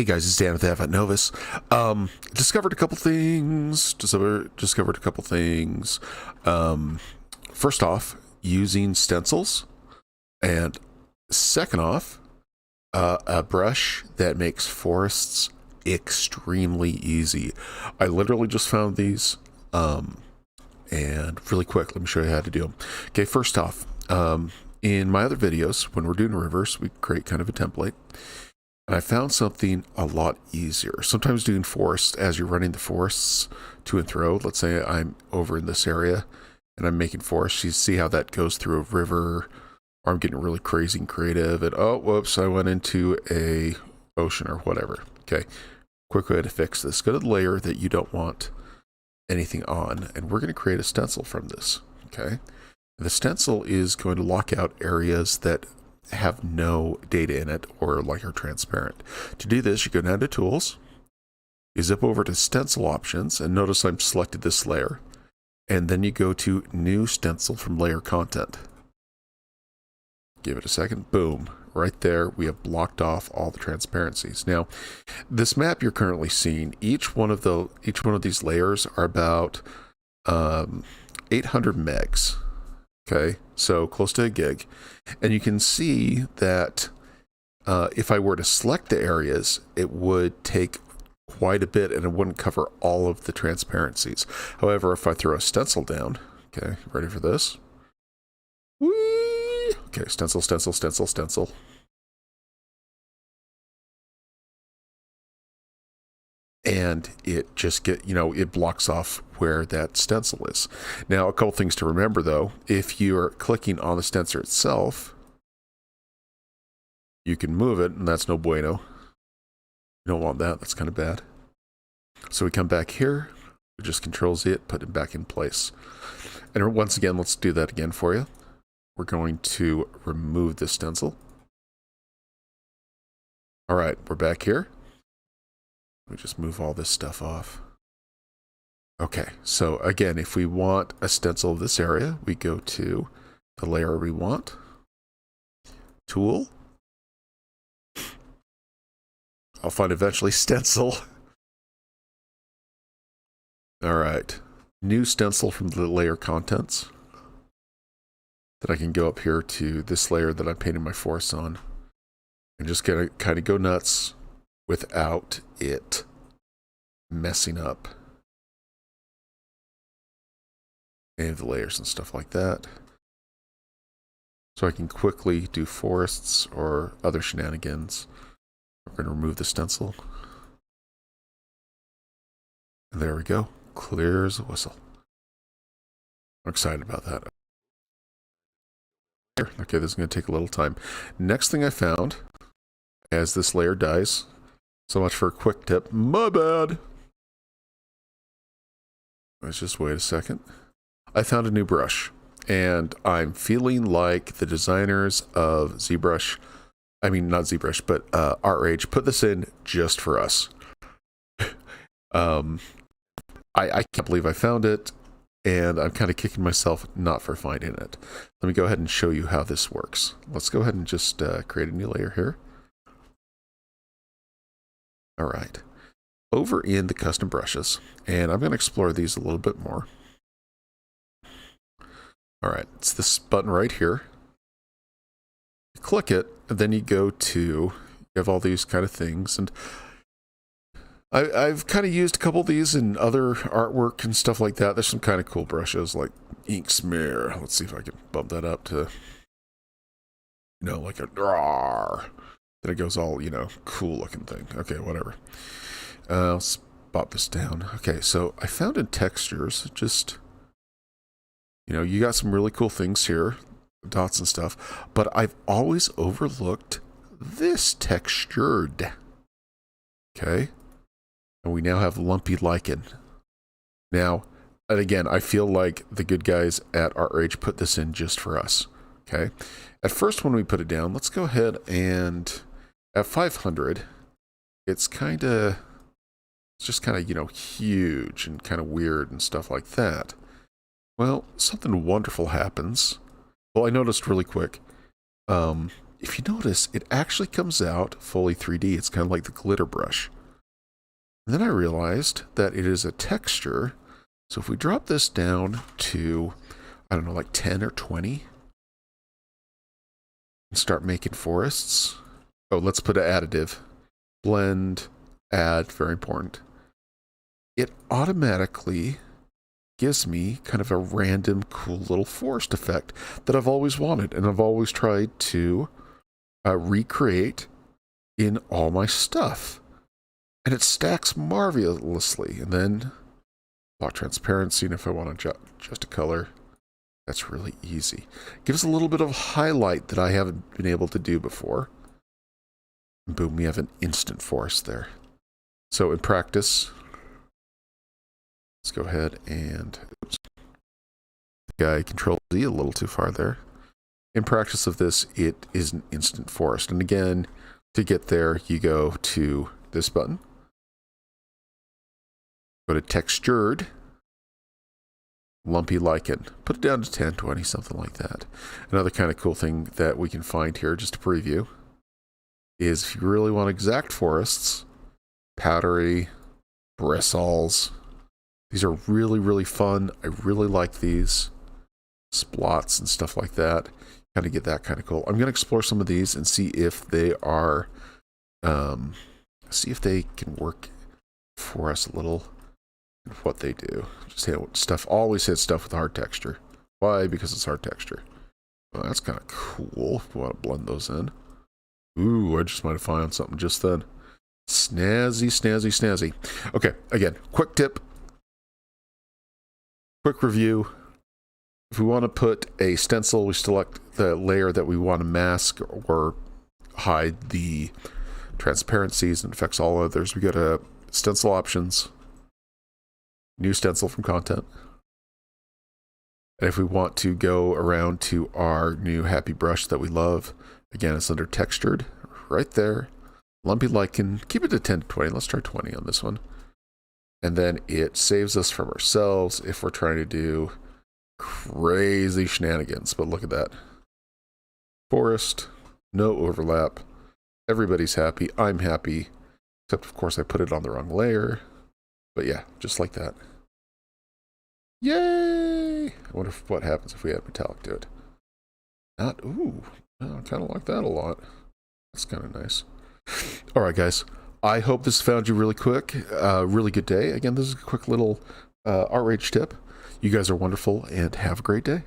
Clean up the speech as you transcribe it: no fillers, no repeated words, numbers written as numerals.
Hey guys, it's Dan with Avantnovis. Discovered a couple things. Discovered a couple things. First off, using stencils, and second off, a brush that makes forests extremely easy. I literally just found these, and really quick, let me show you how to do them. Okay, first off, in my other videos, when we're doing rivers, we create kind of a template. And I found something a lot easier. Sometimes doing forests, as you're running the forests to and fro, let's say I'm over in this area and I'm making forests, you see how that goes through a river, or I'm getting really crazy and creative, and oh, whoops, I went into a ocean or whatever. Okay, quick way to fix this. Go to the layer that you don't want anything on, and we're going to create a stencil from this. Okay, the stencil is going to lock out areas that have no data in it or like are transparent. To do this, you go down to Tools, you zip over to Stencil Options, and notice I'm selected this layer, and then you go to New Stencil from Layer Content. Give it a second. Boom. Right there, we have blocked off all the transparencies. Now, this map you're currently seeing, each one of these layers are about 800 megs. Okay, so close to a gig. And you can see that if I were to select the areas, it would take quite a bit and it wouldn't cover all of the transparencies. However, if I throw a stencil down, okay, ready for this? Whee! Okay, stencil, stencil, stencil, stencil. And it just it blocks off where that stencil is. Now, a couple things to remember though, if you're clicking on the stencil itself, you can move it, and that's no bueno. You don't want that, that's kind of bad. So we come back here, we just Control Z it, put it back in place. And once again, let's do that again for you. We're going to remove the stencil. All right, we're back here. We just move all this stuff off. Okay, so again, if we want a stencil of this area, we go to the layer we want, Tool. I'll find eventually Stencil. All right, New Stencil from the layer contents. Then I can go up here to this layer that I'm painting my forest on, and just gonna kind of go nuts without it messing up any of the layers and stuff like that. So I can quickly do forests or other shenanigans. We're going to remove the stencil. And there we go. Clear as a whistle. I'm excited about that. Okay, this is going to take a little time. Next thing I found, as this layer dies, so much for a quick tip. My bad. Let's just wait a second. I found a new brush, and I'm feeling like the designers of ZBrush, I mean not ZBrush, but ArtRage, put this in just for us. I can't believe I found it, and I'm kind of kicking myself not for finding it. Let me go ahead and show you how this works. Let's go ahead and just create a new layer here. All right, over in the custom brushes, and I'm going to explore these a little bit more. All right, it's this button right here. You click it, and then you go to, you have all these kind of things, and I've kind of used a couple of these in other artwork and stuff like that. There's some kind of cool brushes like ink smear. Let's see if I can bump that up to, like a rawr. Then it goes all, cool looking thing. Okay, whatever. Let's pop this down. Okay, so I found in textures, just, you got some really cool things here, dots and stuff, but I've always overlooked this textured. Okay, and we now have lumpy lichen. Now, and again, I feel like the good guys at ArtRage put this in just for us. Okay, at first when we put it down, let's go ahead and at 500, it's just kind of, huge and kind of weird and stuff like that. Well, something wonderful happens. Well, I noticed really quick, if you notice, it actually comes out fully 3D. It's kind of like the glitter brush. And then I realized that it is a texture. So if we drop this down to, I don't know, like 10 or 20, and start making forests. Oh, let's put an additive. Blend, add, very important. It automatically gives me kind of a random cool little forest effect that I've always wanted, and I've always tried to recreate in all my stuff. And it stacks marvelously. And then block transparency, and if I want to adjust a color, that's really easy. Gives a little bit of highlight that I haven't been able to do before. And boom, we have an instant forest there. So in practice, let's go ahead and, oops, I Control Z a little too far there. In practice of this, it is an instant forest. And again, to get there, you go to this button. Go to textured, lumpy lichen. Put it down to 10, 20, something like that. Another kind of cool thing that we can find here, just to preview, is if you really want exact forests, powdery, bristles. These are really, really fun. I really like these. Splots and stuff like that. Kind of get that kind of cool. I'm going to explore some of these and see if they are, see if they can work for us a little. What they do. Just hit stuff, always hit stuff with hard texture. Why? Because it's hard texture. Well, that's kind of cool if we want to blend those in. Ooh, I just might have found something just then. Snazzy, snazzy, snazzy. Okay, again, quick tip. Quick review. If we want to put a stencil, we select the layer that we want to mask or hide the transparencies and affects all others. We go to stencil options. New stencil from content. And if we want to go around to our new happy brush that we love, again, it's under textured, right there. Lumpy lichen, keep it to 10 to 20. Let's try 20 on this one. And then it saves us from ourselves if we're trying to do crazy shenanigans. But look at that. Forest, no overlap. Everybody's happy. I'm happy. Except, of course, I put it on the wrong layer. But yeah, just like that. Yay! I wonder what happens if we add metallic to it. Not, ooh, I kind of like that a lot. That's kind of nice. All right, guys. I hope this found you really quick. Really good day. Again, this is a quick little ArtRage tip. You guys are wonderful and have a great day.